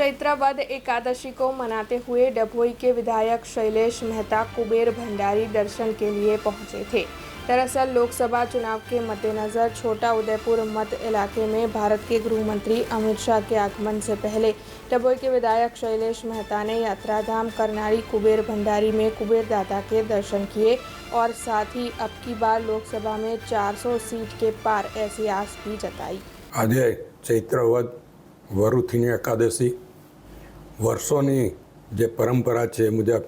चैत्र वद एकादशी को मनाते हुए डभोई के विधायक शैलेश मेहता कुबेर भंडारी दर्शन के लिए पहुंचे थे। दरअसल लोकसभा चुनाव के मद्देनजर छोटा उदयपुर मत इलाके में भारत के गृह मंत्री अमित शाह के आगमन से पहले डभोई के विधायक शैलेश मेहता ने यात्राधाम करनाड़ी कुबेर भंडारी में कुबेर दाता के दर्शन किए और साथ ही अब की बार लोकसभा में 400 सीट के पार ऐसी आस भी जताई। आज चैत्र वद વરુથીની એકાદશી વર્ષોની જે પરંપરા છે એ મુજબ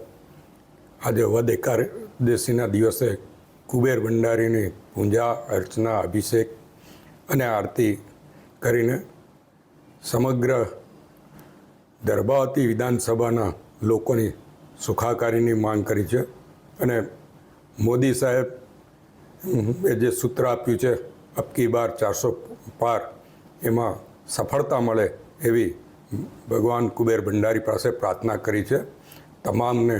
આજે વદ એકાદશીના દિવસે કુબેર ભંડારીની પૂજા અર્ચના અભિષેક અને આરતી કરીને સમગ્ર દરબાવતી વિધાનસભાના લોકોની સુખાકારીની માંગ કરી છે અને મોદી સાહેબ જે સૂત્ર આપ્યું છે અબકી બાર 400 પાર એમાં સફળતા મળે એવી ભગવાન કુબેર ભંડારી પાસે પ્રાર્થના કરી છે। તમામને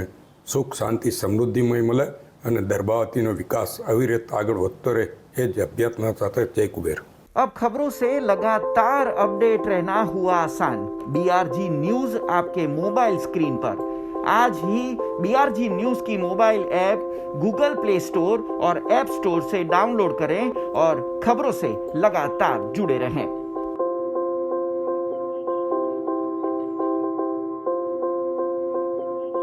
સુખ શાંતિ સમૃદ્ધિમય મળે અને દરબાવતીનો વિકાસ અવિરત આગળ વધતો રહે એ જ અભ્યર્થના સાથે જય કુબેર। अब खबरों से लगातार अपडेट रहना हुआ आसान। BRG न्यूज आपके मोबाइल स्क्रीन पर आज ही BRG न्यूज की mobile app Google play store और ऐप स्टोर से डाउनलोड करें और खबरों से लगातार जुड़े रहें।